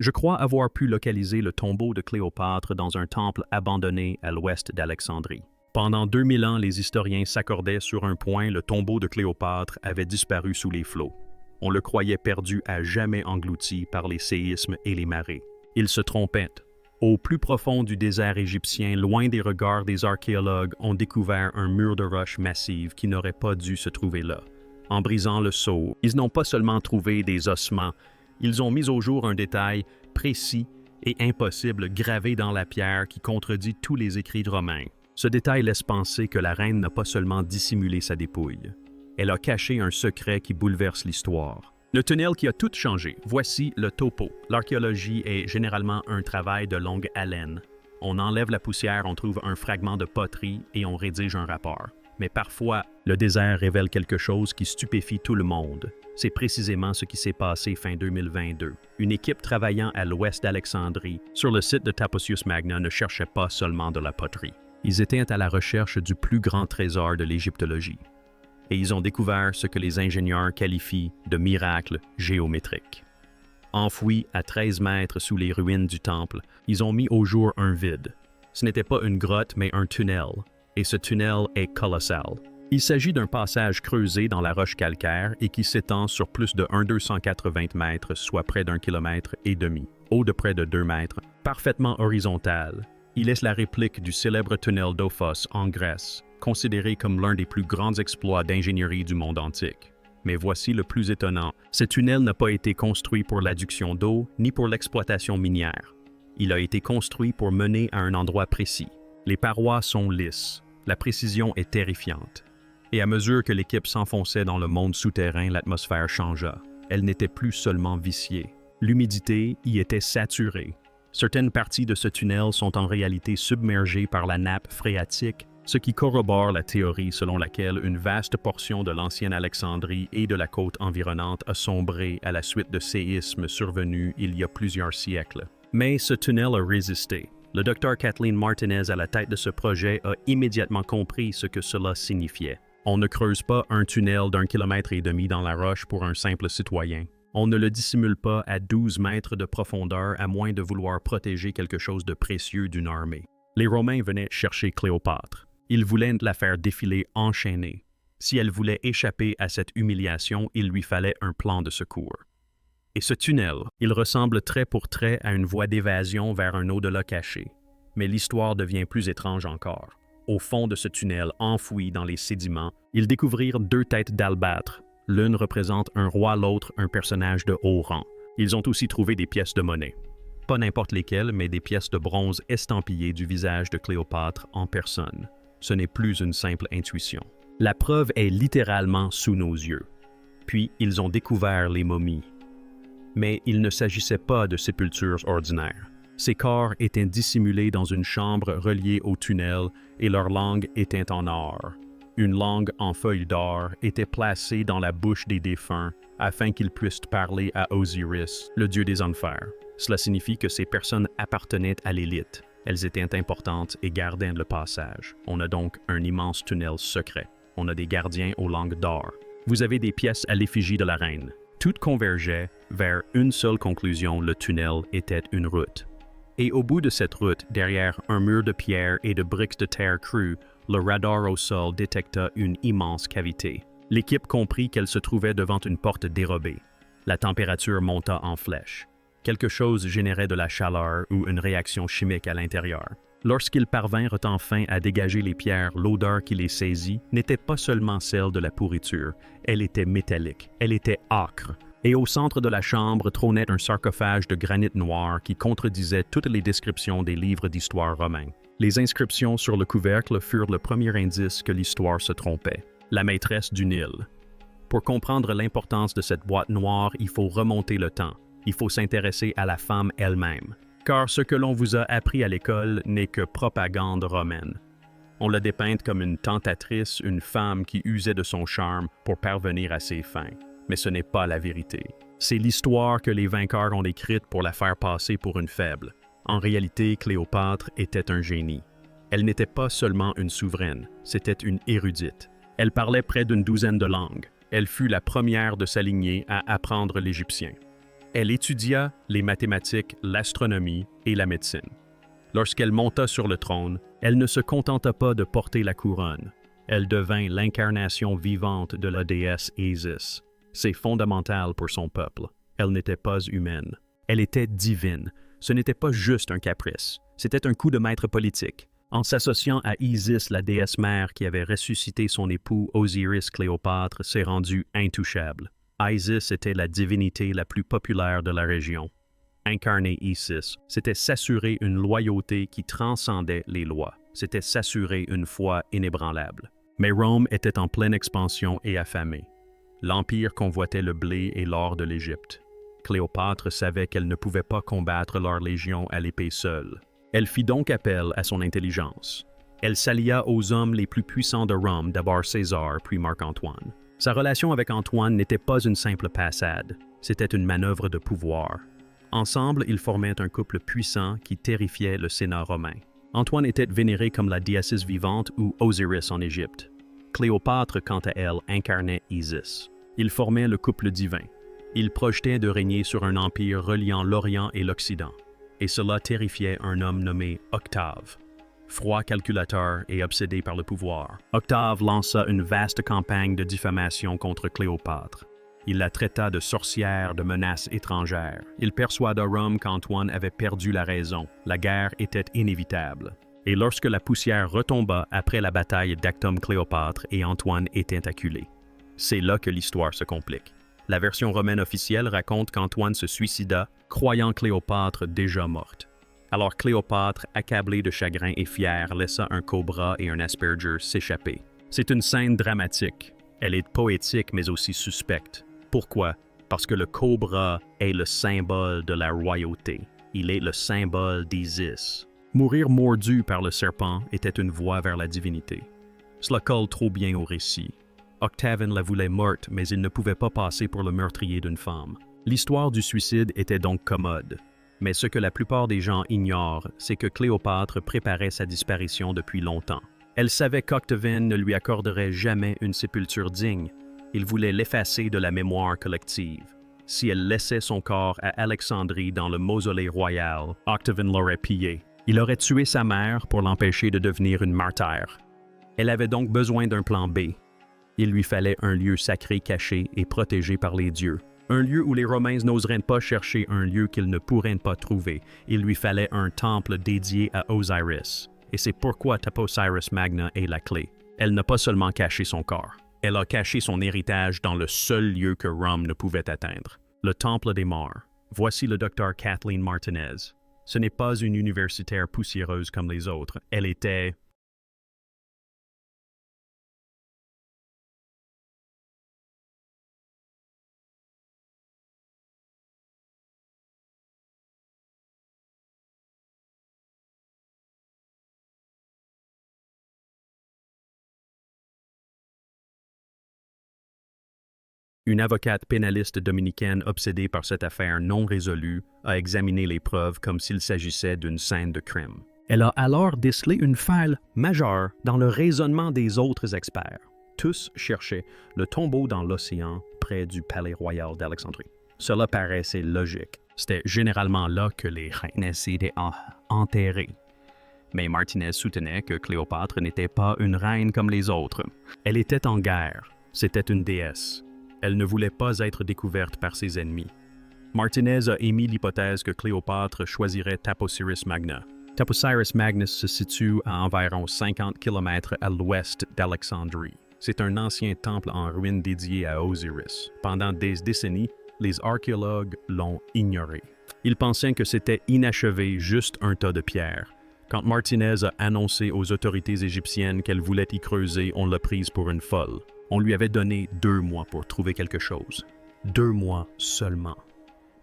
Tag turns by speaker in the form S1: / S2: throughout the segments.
S1: Je crois avoir pu localiser le tombeau de Cléopâtre dans un temple abandonné à l'ouest d'Alexandrie. Pendant 2000 ans, les historiens s'accordaient sur un point: le tombeau de Cléopâtre avait disparu sous les flots. On le croyait perdu, à jamais englouti par les séismes et les marées. Ils se trompaient. Au plus profond du désert égyptien, loin des regards des archéologues, on découvert un mur de roches massives qui n'aurait pas dû se trouver là. En brisant le sceau, ils n'ont pas seulement trouvé des ossements, ils ont mis au jour un détail précis et impossible gravé dans la pierre qui contredit tous les écrits de Romains. Ce détail laisse penser que la reine n'a pas seulement dissimulé sa dépouille. Elle a caché un secret qui bouleverse l'histoire. Le tunnel qui a tout changé. Voici le topo. L'archéologie est généralement un travail de longue haleine. On enlève la poussière, on trouve un fragment de poterie et on rédige un rapport. Mais parfois, le désert révèle quelque chose qui stupéfie tout le monde. C'est précisément ce qui s'est passé fin 2022. Une équipe travaillant à l'ouest d'Alexandrie, sur le site de Taposius Magna, ne cherchait pas seulement de la poterie. Ils étaient à la recherche du plus grand trésor de l'égyptologie. Et ils ont découvert ce que les ingénieurs qualifient de miracle géométrique. Enfouis à 13 mètres sous les ruines du temple, ils ont mis au jour un vide. Ce n'était pas une grotte, mais un tunnel. Et ce tunnel est colossal. Il s'agit d'un passage creusé dans la roche calcaire et qui s'étend sur plus de 1280 mètres, soit près d'1,5 km, haut de près de 2 mètres, parfaitement horizontal. Il est la réplique du célèbre tunnel d'Ophos en Grèce, considéré comme l'un des plus grands exploits d'ingénierie du monde antique. Mais voici le plus étonnant. Ce tunnel n'a pas été construit pour l'adduction d'eau ni pour l'exploitation minière. Il a été construit pour mener à un endroit précis. Les parois sont lisses. La précision est terrifiante. Et à mesure que l'équipe s'enfonçait dans le monde souterrain, l'atmosphère changea. Elle n'était plus seulement viciée. L'humidité y était saturée. Certaines parties de ce tunnel sont en réalité submergées par la nappe phréatique, ce qui corrobore la théorie selon laquelle une vaste portion de l'ancienne Alexandrie et de la côte environnante a sombré à la suite de séismes survenus il y a plusieurs siècles. Mais ce tunnel a résisté. Le docteur Kathleen Martinez, à la tête de ce projet, a immédiatement compris ce que cela signifiait. On ne creuse pas un tunnel d'1,5 km dans la roche pour un simple citoyen. On ne le dissimule pas à 12 mètres de profondeur à moins de vouloir protéger quelque chose de précieux d'une armée. Les Romains venaient chercher Cléopâtre. Ils voulaient la faire défiler enchaînée. Si elle voulait échapper à cette humiliation, il lui fallait un plan de secours. Et ce tunnel, il ressemble trait pour trait à une voie d'évasion vers un au-delà caché. Mais l'histoire devient plus étrange encore. Au fond de ce tunnel, enfoui dans les sédiments, ils découvrirent 2 têtes d'albâtre. L'une représente un roi, l'autre un personnage de haut rang. Ils ont aussi trouvé des pièces de monnaie. Pas n'importe lesquelles, mais des pièces de bronze estampillées du visage de Cléopâtre en personne. Ce n'est plus une simple intuition. La preuve est littéralement sous nos yeux. Puis, ils ont découvert les momies. Mais il ne s'agissait pas de sépultures ordinaires. Ces corps étaient dissimulés dans une chambre reliée au tunnel et leur langue était en or. Une langue en feuilles d'or était placée dans la bouche des défunts afin qu'ils puissent parler à Osiris, le dieu des enfers. Cela signifie que ces personnes appartenaient à l'élite. Elles étaient importantes et gardaient le passage. On a donc un immense tunnel secret. On a des gardiens aux langues d'or. Vous avez des pièces à l'effigie de la reine. Toutes convergeaient vers une seule conclusion: le tunnel était une route. Et au bout de cette route, derrière un mur de pierre et de briques de terre crue, le radar au sol détecta une immense cavité. L'équipe comprit qu'elle se trouvait devant une porte dérobée. La température monta en flèche. Quelque chose générait de la chaleur ou une réaction chimique à l'intérieur. Lorsqu'ils parvinrent enfin à dégager les pierres, l'odeur qui les saisit n'était pas seulement celle de la pourriture, elle était métallique, elle était âcre. Et au centre de la chambre trônait un sarcophage de granit noir qui contredisait toutes les descriptions des livres d'histoire romains. Les inscriptions sur le couvercle furent le premier indice que l'histoire se trompait. La maîtresse du Nil. Pour comprendre l'importance de cette boîte noire, il faut remonter le temps. Il faut s'intéresser à la femme elle-même. Car ce que l'on vous a appris à l'école n'est que propagande romaine. On l'a dépeinte comme une tentatrice, une femme qui usait de son charme pour parvenir à ses fins. Mais ce n'est pas la vérité. C'est l'histoire que les vainqueurs ont écrite pour la faire passer pour une faible. En réalité, Cléopâtre était un génie. Elle n'était pas seulement une souveraine, c'était une érudite. Elle parlait près d'une douzaine de langues. Elle fut la première de sa lignée à apprendre l'égyptien. Elle étudia les mathématiques, l'astronomie et la médecine. Lorsqu'elle monta sur le trône, elle ne se contenta pas de porter la couronne. Elle devint l'incarnation vivante de la déesse Isis. C'est fondamental pour son peuple. Elle n'était pas humaine. Elle était divine. Ce n'était pas juste un caprice. C'était un coup de maître politique. En s'associant à Isis, la déesse mère qui avait ressuscité son époux Osiris Cléopâtre, s'est rendue intouchable. Isis était la divinité la plus populaire de la région. Incarner Isis, c'était s'assurer une loyauté qui transcendait les lois. C'était s'assurer une foi inébranlable. Mais Rome était en pleine expansion et affamée. L'Empire convoitait le blé et l'or de l'Égypte. Cléopâtre savait qu'elle ne pouvait pas combattre leur légion à l'épée seule. Elle fit donc appel à son intelligence. Elle s'allia aux hommes les plus puissants de Rome, d'abord César, puis Marc-Antoine. Sa relation avec Antoine n'était pas une simple passade, c'était une manœuvre de pouvoir. Ensemble, ils formaient un couple puissant qui terrifiait le Sénat romain. Antoine était vénéré comme la déesse vivante ou Osiris en Égypte. Cléopâtre, quant à elle, incarnait Isis. Ils formaient le couple divin. Ils projetaient de régner sur un empire reliant l'Orient et l'Occident. Et cela terrifiait un homme nommé Octave. Froid calculateur et obsédé par le pouvoir, Octave lança une vaste campagne de diffamation contre Cléopâtre. Il la traita de sorcière, de menace étrangère. Il persuada Rome qu'Antoine avait perdu la raison. La guerre était inévitable. Et lorsque la poussière retomba après la bataille d'Actum Cléopâtre et Antoine était acculé. C'est là que l'histoire se complique. La version romaine officielle raconte qu'Antoine se suicida, croyant Cléopâtre déjà morte. Alors Cléopâtre, accablée de chagrin et fière, laissa un cobra et un asperger s'échapper. C'est une scène dramatique. Elle est poétique mais aussi suspecte. Pourquoi? Parce que le cobra est le symbole de la royauté. Il est le symbole d'Isis. Mourir mordu par le serpent était une voie vers la divinité. Cela colle trop bien au récit. Octavian la voulait morte, mais il ne pouvait pas passer pour le meurtrier d'une femme. L'histoire du suicide était donc commode. Mais ce que la plupart des gens ignorent, c'est que Cléopâtre préparait sa disparition depuis longtemps. Elle savait qu'Octavian ne lui accorderait jamais une sépulture digne. Il voulait l'effacer de la mémoire collective. Si elle laissait son corps à Alexandrie dans le mausolée royal, Octavian l'aurait pillé. Il aurait tué sa mère pour l'empêcher de devenir une martyre. Elle avait donc besoin d'un plan B. Il lui fallait un lieu sacré caché et protégé par les dieux. Un lieu où les Romains n'oseraient pas chercher un lieu qu'ils ne pourraient pas trouver. Il lui fallait un temple dédié à Osiris. Et c'est pourquoi Taposiris Magna est la clé. Elle n'a pas seulement caché son corps. Elle a caché son héritage dans le seul lieu que Rome ne pouvait atteindre, le Temple des Morts. Voici le docteur Kathleen Martinez. Ce n'est pas une universitaire poussiéreuse comme les autres. Elle était... Une avocate pénaliste dominicaine obsédée par cette affaire non résolue a examiné les preuves comme s'il s'agissait d'une scène de crime. Elle a alors décelé une faille majeure dans le raisonnement des autres experts. Tous cherchaient le tombeau dans l'océan près du palais royal d'Alexandrie. Cela paraissait logique. C'était généralement là que les reines étaient enterrées. Mais Martinez soutenait que Cléopâtre n'était pas une reine comme les autres. Elle était en guerre. C'était une déesse. Elle ne voulait pas être découverte par ses ennemis. Martinez a émis l'hypothèse que Cléopâtre choisirait Taposiris Magna. Taposiris Magnus se situe à environ 50 km à l'ouest d'Alexandrie. C'est un ancien temple en ruine dédié à Osiris. Pendant des décennies, les archéologues l'ont ignoré. Ils pensaient que c'était inachevé, juste un tas de pierres. Quand Martinez a annoncé aux autorités égyptiennes qu'elle voulait y creuser, on l'a prise pour une folle. On lui avait donné 2 mois pour trouver quelque chose. 2 mois seulement.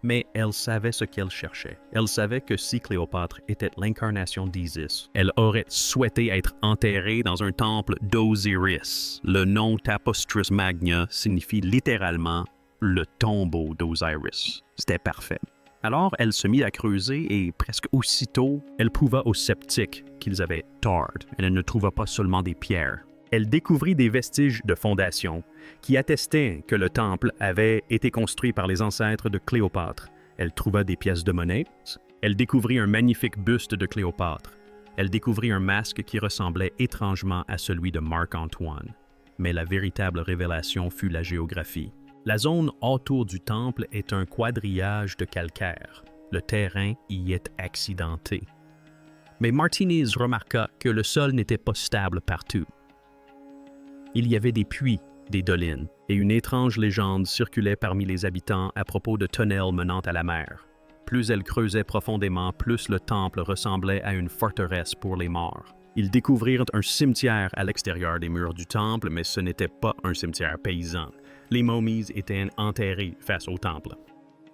S1: Mais elle savait ce qu'elle cherchait. Elle savait que si Cléopâtre était l'incarnation d'Isis, elle aurait souhaité être enterrée dans un temple d'Osiris. Le nom Taposiris Magna signifie littéralement le tombeau d'Osiris. C'était parfait. Alors, elle se mit à creuser et presque aussitôt, elle prouva aux sceptiques qu'ils avaient tort. Elle ne trouva pas seulement des pierres. Elle découvrit des vestiges de fondation qui attestaient que le temple avait été construit par les ancêtres de Cléopâtre. Elle trouva des pièces de monnaie. Elle découvrit un magnifique buste de Cléopâtre. Elle découvrit un masque qui ressemblait étrangement à celui de Marc-Antoine. Mais la véritable révélation fut la géographie. La zone autour du temple est un quadrillage de calcaire. Le terrain y est accidenté. Mais Martinez remarqua que le sol n'était pas stable partout. Il y avait des puits, des dolines, et une étrange légende circulait parmi les habitants à propos de tunnels menant à la mer. Plus elle creusait profondément, plus le temple ressemblait à une forteresse pour les morts. Ils découvrirent un cimetière à l'extérieur des murs du temple, mais ce n'était pas un cimetière paysan. Les momies étaient enterrées face au temple.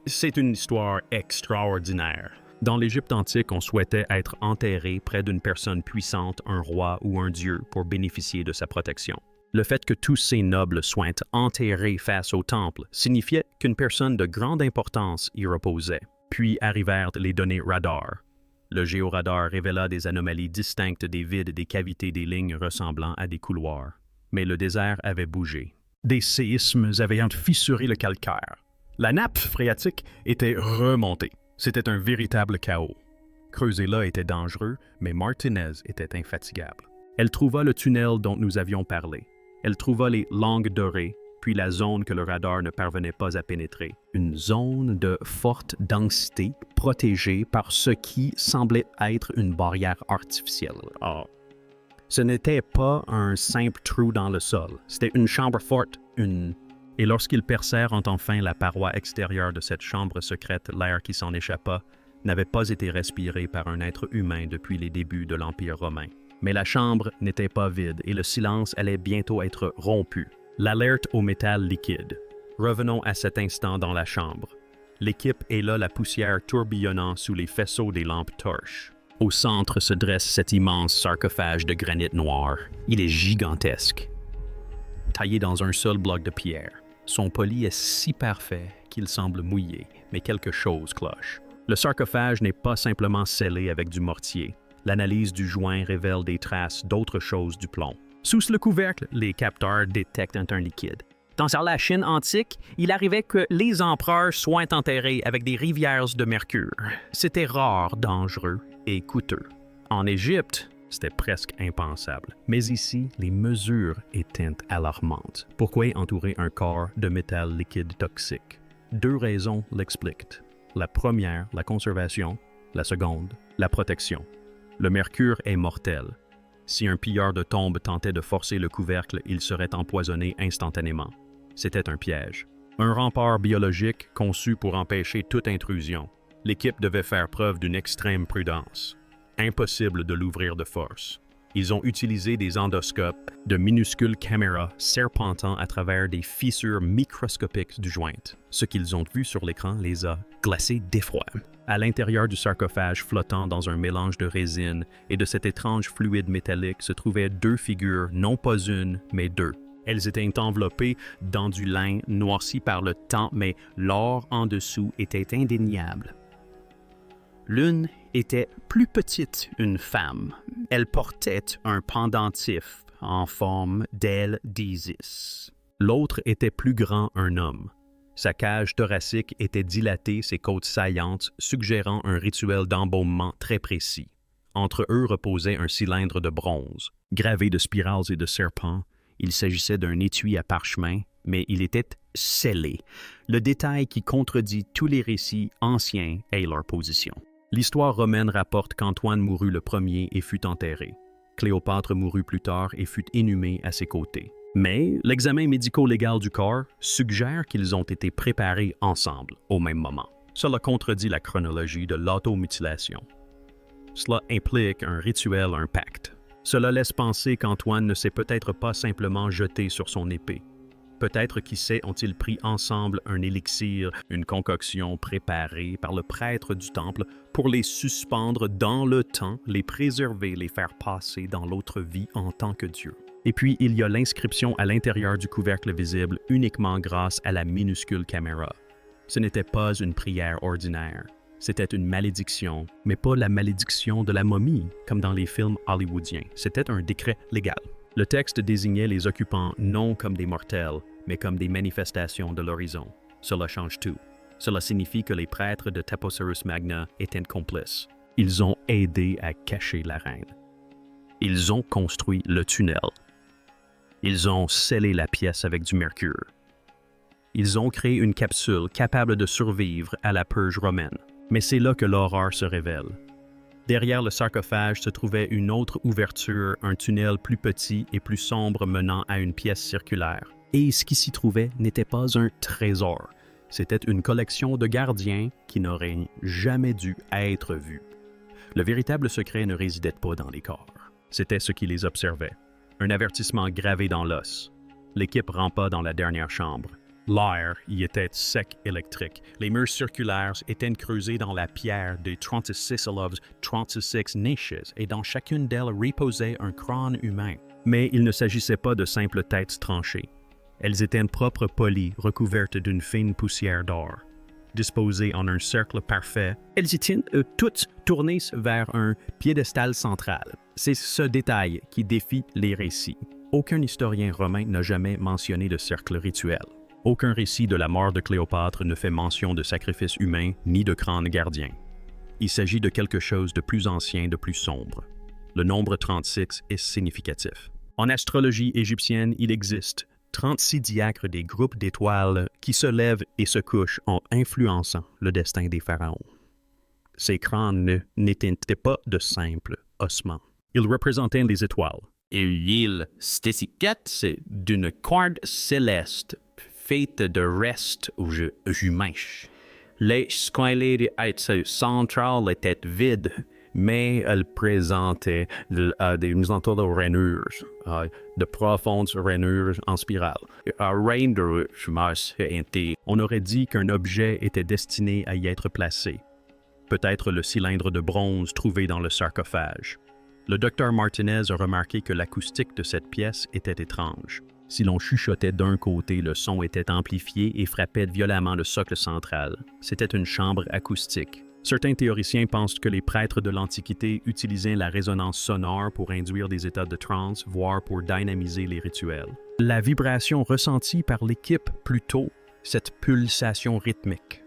S1: C'est une histoire extraordinaire. Dans l'Égypte antique, on souhaitait être enterré près d'une personne puissante, un roi ou un dieu, pour bénéficier de sa protection. Le fait que tous ces nobles soient enterrés face au temple signifiait qu'une personne de grande importance y reposait. Puis arrivèrent les données radar. Le géoradar révéla des anomalies distinctes des vides, des cavités, des lignes ressemblant à des couloirs. Mais le désert avait bougé. Des séismes avaient fissuré le calcaire. La nappe phréatique était remontée. C'était un véritable chaos. Creuser là était dangereux, mais Martinez était infatigable. Elle trouva le tunnel dont nous avions parlé. Elle trouva les langues dorées, puis la zone que le radar ne parvenait pas à pénétrer. Une zone de forte densité, protégée par ce qui semblait être une barrière artificielle. Oh. Ce n'était pas un simple trou dans le sol, c'était une chambre forte, Et lorsqu'ils percèrent enfin la paroi extérieure de cette chambre secrète, l'air qui s'en échappa n'avait pas été respiré par un être humain depuis les débuts de l'Empire romain. Mais la chambre n'était pas vide et le silence allait bientôt être rompu. L'alerte au métal liquide. Revenons à cet instant dans la chambre. L'équipe est là, la poussière tourbillonnant sous les faisceaux des lampes torches. Au centre se dresse cet immense sarcophage de granit noir. Il est gigantesque. Taillé dans un seul bloc de pierre. Son poli est si parfait qu'il semble mouillé, mais quelque chose cloche. Le sarcophage n'est pas simplement scellé avec du mortier. L'analyse du joint révèle des traces d'autre chose du plomb. Sous le couvercle, les capteurs détectent un liquide. Dans la Chine antique, il arrivait que les empereurs soient enterrés avec des rivières de mercure. C'était rare, dangereux et coûteux. En Égypte, c'était presque impensable. Mais ici, les mesures étaient alarmantes. Pourquoi entourer un corps de métal liquide toxique? 2 raisons l'expliquent. La première, la conservation. La seconde, la protection. Le mercure est mortel. Si un pilleur de tombes tentait de forcer le couvercle, il serait empoisonné instantanément. C'était un piège. Un rempart biologique conçu pour empêcher toute intrusion. L'équipe devait faire preuve d'une extrême prudence. Impossible de l'ouvrir de force. Ils ont utilisé des endoscopes, de minuscules caméras serpentant à travers des fissures microscopiques du joint. Ce qu'ils ont vu sur l'écran les a glacés d'effroi. À l'intérieur du sarcophage flottant dans un mélange de résine et de cet étrange fluide métallique se trouvaient 2 figures, non pas une, mais 2. Elles étaient enveloppées dans du lin noirci par le temps, mais l'or en dessous était indéniable. L'une était plus petite, une femme. Elle portait un pendentif en forme d'aile d'Isis. L'autre était plus grand, un homme. Sa cage thoracique était dilatée, ses côtes saillantes, suggérant un rituel d'embaumement très précis. Entre eux reposait un cylindre de bronze. Gravé de spirales et de serpents, il s'agissait d'un étui à parchemin, mais il était scellé, le détail qui contredit tous les récits anciens et leur position. L'histoire romaine rapporte qu'Antoine mourut le premier et fut enterré. Cléopâtre mourut plus tard et fut inhumée à ses côtés. Mais l'examen médico-légal du corps suggère qu'ils ont été préparés ensemble, au même moment. Cela contredit la chronologie de l'automutilation. Cela implique un rituel, un pacte. Cela laisse penser qu'Antoine ne s'est peut-être pas simplement jeté sur son épée. Peut-être, qui sait, ont-ils pris ensemble un élixir, une concoction préparée par le prêtre du temple pour les suspendre dans le temps, les préserver, les faire passer dans l'autre vie en tant que Dieu. Et puis, il y a l'inscription à l'intérieur du couvercle visible uniquement grâce à la minuscule caméra. Ce n'était pas une prière ordinaire. C'était une malédiction, mais pas la malédiction de la momie, comme dans les films hollywoodiens. C'était un décret légal. Le texte désignait les occupants non comme des mortels, mais comme des manifestations de l'horizon. Cela change tout. Cela signifie que les prêtres de Taposiris Magna étaient complices. Ils ont aidé à cacher la reine. Ils ont construit le tunnel. Ils ont scellé la pièce avec du mercure. Ils ont créé une capsule capable de survivre à la purge romaine. Mais c'est là que l'horreur se révèle. Derrière le sarcophage se trouvait une autre ouverture, un tunnel plus petit et plus sombre menant à une pièce circulaire. Et ce qui s'y trouvait n'était pas un trésor. C'était une collection de gardiens qui n'auraient jamais dû être vus. Le véritable secret ne résidait pas dans les corps. C'était ce qui les observait. Un avertissement gravé dans l'os. L'équipe rampa dans la dernière chambre. L'air y était sec électrique. Les murs circulaires étaient creusés dans la pierre des 36 élèves, 36 niches, et dans chacune d'elles reposait un crâne humain. Mais il ne s'agissait pas de simples têtes tranchées. Elles étaient propres polies, recouvertes d'une fine poussière d'or. Disposées en un cercle parfait, elles étaient toutes tournées vers un piédestal central. C'est ce détail qui défie les récits. Aucun historien romain n'a jamais mentionné de cercle rituel. Aucun récit de la mort de Cléopâtre ne fait mention de sacrifice humain ni de crâne gardien. Il s'agit de quelque chose de plus ancien, de plus sombre. Le nombre 36 est significatif. En astrologie égyptienne, il existe 36 diacres des groupes d'étoiles qui se lèvent et se couchent en influençant le destin des pharaons. Ces crânes n'étaient pas de simples ossements. Ils représentaient les étoiles. Et l'île Stésiquette, c'est d'une corde céleste faite de restes humains. Les squelettes centrales étaient vides, mais elles présentaient des rainures, de profondes rainures en spirale. On aurait dit qu'un objet était destiné à y être placé. Peut-être le cylindre de bronze trouvé dans le sarcophage. Le docteur Martinez a remarqué que l'acoustique de cette pièce était étrange. Si l'on chuchotait d'un côté, le son était amplifié et frappait violemment le socle central. C'était une chambre acoustique. Certains théoriciens pensent que les prêtres de l'Antiquité utilisaient la résonance sonore pour induire des états de transe, voire pour dynamiser les rituels. La vibration ressentie par l'équipe plus tôt, cette pulsation rythmique.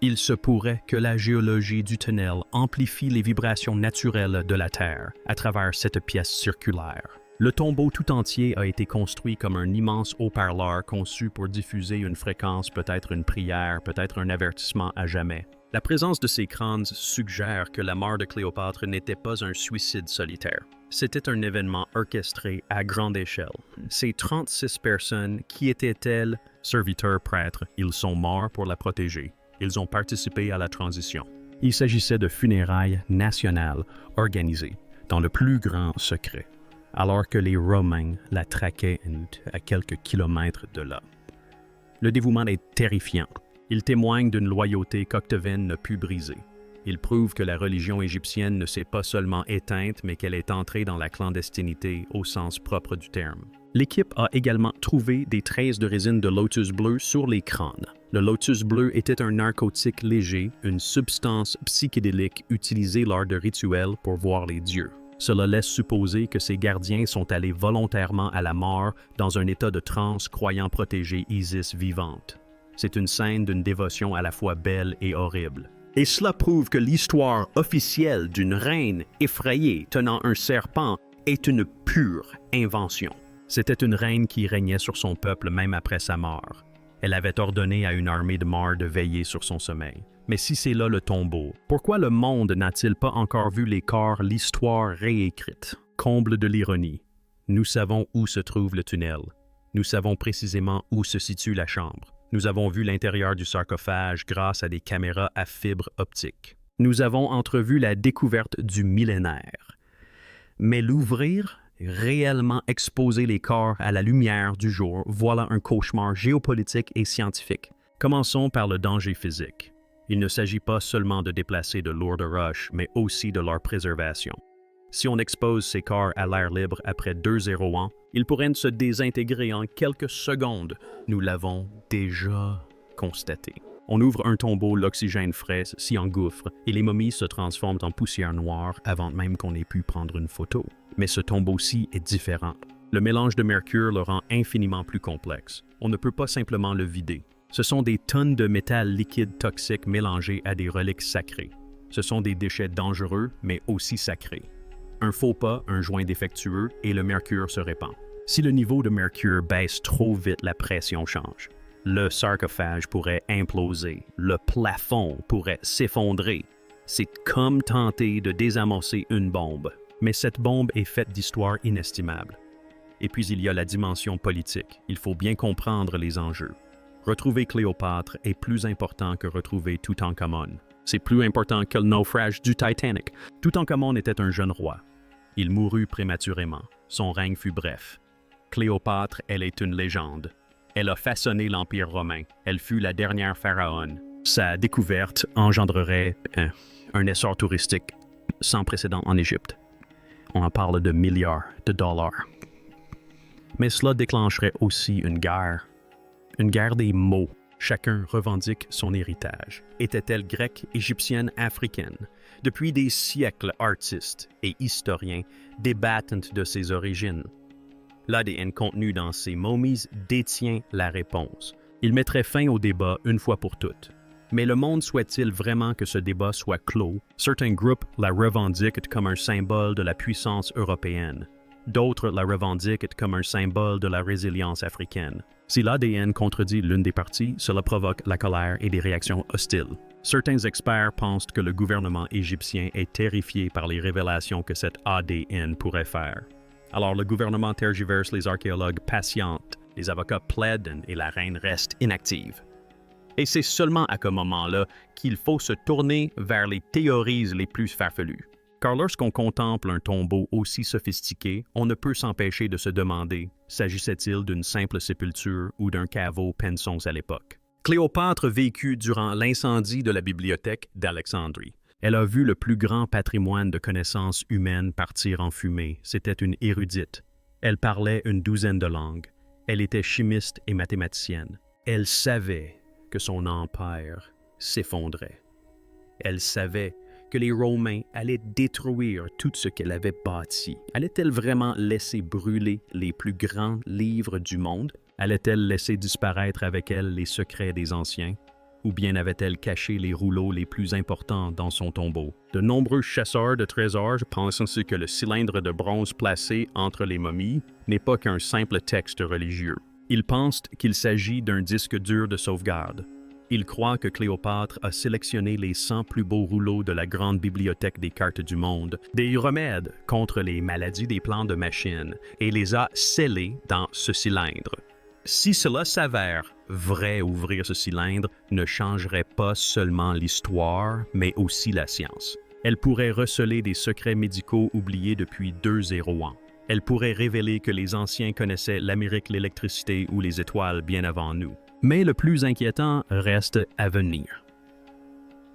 S1: Il se pourrait que la géologie du tunnel amplifie les vibrations naturelles de la Terre à travers cette pièce circulaire. Le tombeau tout entier a été construit comme un immense haut-parleur conçu pour diffuser une fréquence, peut-être une prière, peut-être un avertissement à jamais. La présence de ces crânes suggère que la mort de Cléopâtre n'était pas un suicide solitaire. C'était un événement orchestré à grande échelle. Ces 36 personnes, qui étaient-elles? Serviteurs prêtres, ils sont morts pour la protéger. Ils ont participé à la transition. Il s'agissait de funérailles nationales organisées dans le plus grand secret, alors que les Romains la traquaient à quelques kilomètres de là. Le dévouement est terrifiant. Il témoigne d'une loyauté qu'Octevène n'a pu briser. Il prouve que la religion égyptienne ne s'est pas seulement éteinte, mais qu'elle est entrée dans la clandestinité au sens propre du terme. L'équipe a également trouvé des traces de résine de lotus bleu sur les crânes. Le lotus bleu était un narcotique léger, une substance psychédélique utilisée lors de rituels pour voir les dieux. Cela laisse supposer que ces gardiens sont allés volontairement à la mort dans un état de transe croyant protéger Isis vivante. C'est une scène d'une dévotion à la fois belle et horrible. Et cela prouve que l'histoire officielle d'une reine effrayée tenant un serpent est une pure invention. C'était une reine qui régnait sur son peuple même après sa mort. Elle avait ordonné à une armée de morts de veiller sur son sommeil. Mais si c'est là le tombeau, pourquoi le monde n'a-t-il pas encore vu les corps, l'histoire réécrite? Comble de l'ironie. Nous savons où se trouve le tunnel. Nous savons précisément où se situe la chambre. Nous avons vu l'intérieur du sarcophage grâce à des caméras à fibre optique. Nous avons entrevu la découverte du millénaire. Mais l'ouvrir, réellement exposer les corps à la lumière du jour, voilà un cauchemar géopolitique et scientifique. Commençons par le danger physique. Il ne s'agit pas seulement de déplacer de lourdes roches, mais aussi de leur préservation. Si on expose ces corps à l'air libre après 2-0 ans, ils pourraient se désintégrer en quelques secondes. Nous l'avons déjà constaté. On ouvre un tombeau, l'oxygène frais s'y engouffre et les momies se transforment en poussière noire avant même qu'on ait pu prendre une photo. Mais ce tombeau-ci est différent. Le mélange de mercure le rend infiniment plus complexe. On ne peut pas simplement le vider. Ce sont des tonnes de métal liquide toxique mélangés à des reliques sacrées. Ce sont des déchets dangereux, mais aussi sacrés. Un faux pas, un joint défectueux, et le mercure se répand. Si le niveau de mercure baisse trop vite, la pression change. Le sarcophage pourrait imploser, le plafond pourrait s'effondrer. C'est comme tenter de désamorcer une bombe. Mais cette bombe est faite d'histoires inestimables. Et puis il y a la dimension politique. Il faut bien comprendre les enjeux. Retrouver Cléopâtre est plus important que retrouver Toutankhamon. C'est plus important que le naufrage du Titanic. Toutankhamon était un jeune roi. Il mourut prématurément. Son règne fut bref. Cléopâtre, elle est une légende. Elle a façonné l'Empire romain. Elle fut la dernière pharaon. Sa découverte engendrerait un essor touristique sans précédent en Égypte. On en parle de milliards de dollars. Mais cela déclencherait aussi une guerre des mots. Chacun revendique son héritage. Était-elle grecque, égyptienne, africaine? Depuis des siècles, artistes et historiens débattent de ses origines. L'ADN contenu dans ces momies détient la réponse. Il mettrait fin au débat une fois pour toutes. Mais le monde souhaite-t-il vraiment que ce débat soit clos? Certains groupes la revendiquent comme un symbole de la puissance européenne. D'autres la revendiquent comme un symbole de la résilience africaine. Si l'ADN contredit l'une des parties, cela provoque la colère et des réactions hostiles. Certains experts pensent que le gouvernement égyptien est terrifié par les révélations que cet ADN pourrait faire. Alors le gouvernement tergiverse, les archéologues patientent, les avocats plaident et la reine reste inactive. Et c'est seulement à ce moment-là qu'il faut se tourner vers les théories les plus farfelues. Car lorsqu'on contemple un tombeau aussi sophistiqué, on ne peut s'empêcher de se demander, s'agissait-il d'une simple sépulture ou d'un caveau pensons à l'époque? Cléopâtre vécut durant l'incendie de la bibliothèque d'Alexandrie. Elle a vu le plus grand patrimoine de connaissances humaines partir en fumée. C'était une érudite. Elle parlait une douzaine de langues. Elle était chimiste et mathématicienne. Elle savait que son empire s'effondrait. Elle savait que les Romains allaient détruire tout ce qu'elle avait bâti. Allait-elle vraiment laisser brûler les plus grands livres du monde? Allait-elle laisser disparaître avec elle les secrets des anciens? Ou bien avait-elle caché les rouleaux les plus importants dans son tombeau? De nombreux chasseurs de trésors pensent ainsi que le cylindre de bronze placé entre les momies n'est pas qu'un simple texte religieux. Ils pensent qu'il s'agit d'un disque dur de sauvegarde. Ils croient que Cléopâtre a sélectionné les 100 plus beaux rouleaux de la grande bibliothèque des cartes du monde, des remèdes contre les maladies des plans de machines, et les a scellés dans ce cylindre. Si cela s'avère vrai, ouvrir ce cylindre ne changerait pas seulement l'histoire, mais aussi la science. Elle pourrait receler des secrets médicaux oubliés depuis 2 ans. Elle pourrait révéler que les anciens connaissaient l'Amérique, l'électricité ou les étoiles bien avant nous. Mais le plus inquiétant reste à venir.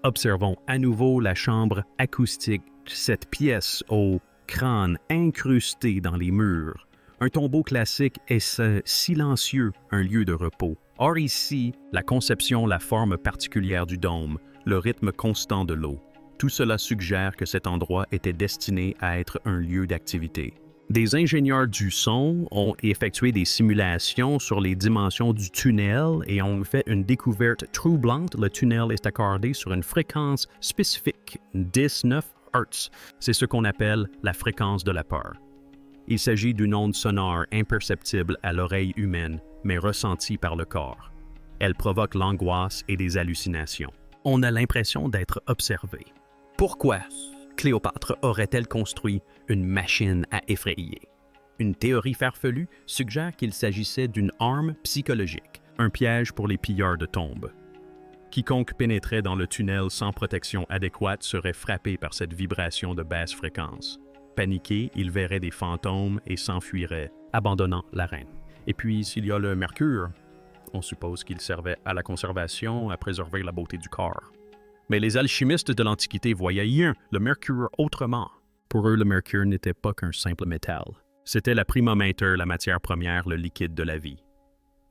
S1: Observons à nouveau la chambre acoustique, cette pièce au crâne incrusté dans les murs. Un tombeau classique est silencieux, un lieu de repos. Or ici, la conception, la forme particulière du dôme, le rythme constant de l'eau, tout cela suggère que cet endroit était destiné à être un lieu d'activité. Des ingénieurs du son ont effectué des simulations sur les dimensions du tunnel et ont fait une découverte troublante. Le tunnel est accordé sur une fréquence spécifique, 19 Hz. C'est ce qu'on appelle la fréquence de la peur. Il s'agit d'une onde sonore imperceptible à l'oreille humaine, mais ressentie par le corps. Elle provoque l'angoisse et des hallucinations. On a l'impression d'être observé. Pourquoi Cléopâtre aurait-elle construit une machine à effrayer? Une théorie farfelue suggère qu'il s'agissait d'une arme psychologique, un piège pour les pilleurs de tombes. Quiconque pénétrait dans le tunnel sans protection adéquate serait frappé par cette vibration de basse fréquence. Paniqué, il verrait des fantômes et s'enfuirait, abandonnant la reine. Et puis, s'il y a le mercure, on suppose qu'il servait à la conservation, à préserver la beauté du corps. Mais les alchimistes de l'Antiquité voyaient le mercure autrement. Pour eux, le mercure n'était pas qu'un simple métal. C'était la prima mater, la matière première, le liquide de la vie.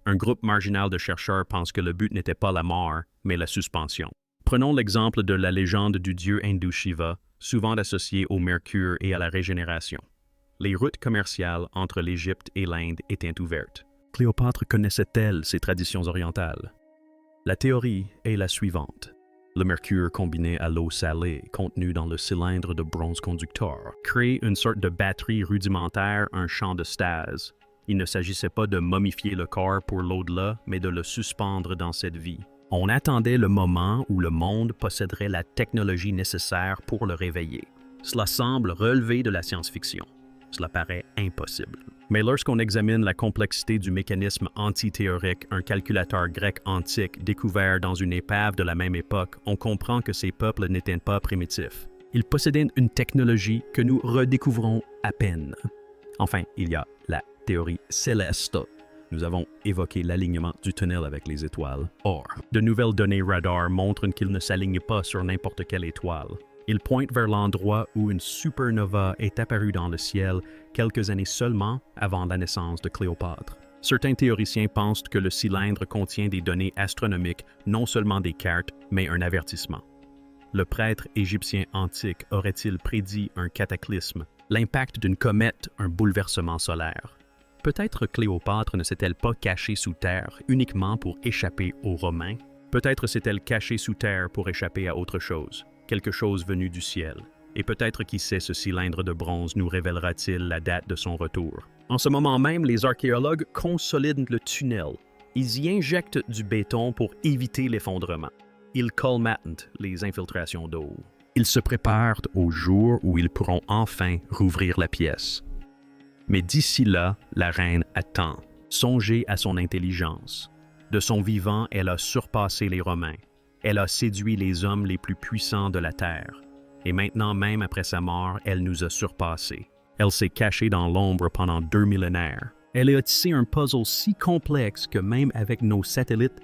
S1: Un groupe marginal de chercheurs pense que le but n'était pas la mort, mais la suspension. Prenons l'exemple de la légende du dieu hindou Shiva, souvent associé au mercure et à la régénération. Les routes commerciales entre l'Égypte et l'Inde étaient ouvertes. Cléopâtre connaissait-elle ces traditions orientales? La théorie est la suivante. Le mercure combiné à l'eau salée contenu dans le cylindre de bronze conducteur crée une sorte de batterie rudimentaire, un champ de stase. Il ne s'agissait pas de momifier le corps pour l'au-delà, mais de le suspendre dans cette vie. On attendait le moment où le monde posséderait la technologie nécessaire pour le réveiller. Cela semble relever de la science-fiction. Cela paraît impossible. Mais lorsqu'on examine la complexité du mécanisme antithéorique, un calculateur grec antique découvert dans une épave de la même époque, on comprend que ces peuples n'étaient pas primitifs. Ils possédaient une technologie que nous redécouvrons à peine. Enfin, il y a la théorie céleste. Nous avons évoqué l'alignement du tunnel avec les étoiles. Or, de nouvelles données radar montrent qu'il ne s'aligne pas sur n'importe quelle étoile. Il pointe vers l'endroit où une supernova est apparue dans le ciel quelques années seulement avant la naissance de Cléopâtre. Certains théoriciens pensent que le cylindre contient des données astronomiques, non seulement des cartes, mais un avertissement. Le prêtre égyptien antique aurait-il prédit un cataclysme, l'impact d'une comète, un bouleversement solaire? Peut-être Cléopâtre ne s'est-elle pas cachée sous terre uniquement pour échapper aux Romains? Peut-être s'est-elle cachée sous terre pour échapper à autre chose, quelque chose venu du ciel. Et peut-être qui sait, ce cylindre de bronze nous révélera-t-il la date de son retour. En ce moment même, les archéologues consolident le tunnel. Ils y injectent du béton pour éviter l'effondrement. Ils colmatent les infiltrations d'eau. Ils se préparent au jour où ils pourront enfin rouvrir la pièce. Mais d'ici là, la reine attend. Songez à son intelligence. De son vivant, elle a surpassé les Romains. Elle a séduit les hommes les plus puissants de la terre. Et maintenant, même après sa mort, elle nous a surpassés. Elle s'est cachée dans l'ombre pendant 2 millénaires. Elle a tissé un puzzle si complexe que même avec nos satellites,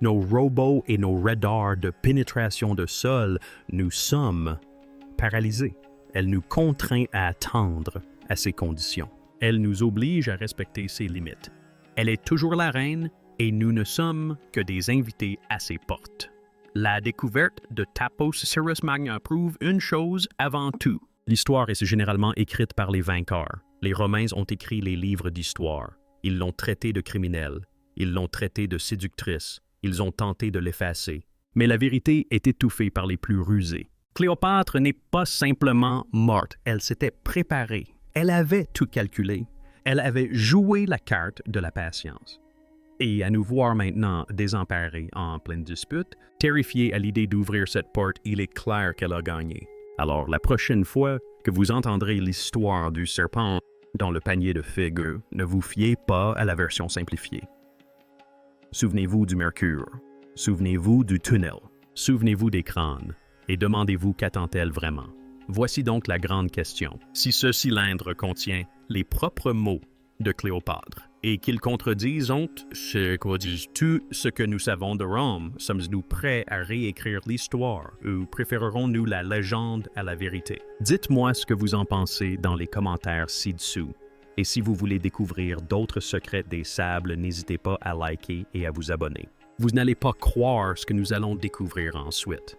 S1: nos robots et nos radars de pénétration de sol, nous sommes paralysés. Elle nous contraint à attendre à ces conditions. Elle nous oblige à respecter ses limites. Elle est toujours la reine et nous ne sommes que des invités à ses portes. La découverte de Taposiris Magna prouve une chose avant tout. L'histoire est généralement écrite par les vainqueurs. Les Romains ont écrit les livres d'histoire. Ils l'ont traité de criminel. Ils l'ont traité de séductrice. Ils ont tenté de l'effacer. Mais la vérité est étouffée par les plus rusés. Cléopâtre n'est pas simplement morte. Elle s'était préparée. Elle avait tout calculé. Elle avait joué la carte de la patience. Et à nous voir maintenant désemparés en pleine dispute, terrifiés à l'idée d'ouvrir cette porte, il est clair qu'elle a gagné. Alors la prochaine fois que vous entendrez l'histoire du serpent dans le panier de figues, ne vous fiez pas à la version simplifiée. Souvenez-vous du mercure. Souvenez-vous du tunnel. Souvenez-vous des crânes. Et demandez-vous qu'attend-elle vraiment. Voici donc la grande question. Si ce cylindre contient les propres mots de Cléopâtre et qu'il contredisent tout ce que nous savons de Rome, sommes-nous prêts à réécrire l'histoire ou préférerons-nous la légende à la vérité? Dites-moi ce que vous en pensez dans les commentaires ci-dessous. Et si vous voulez découvrir d'autres secrets des sables, n'hésitez pas à liker et à vous abonner. Vous n'allez pas croire ce que nous allons découvrir ensuite.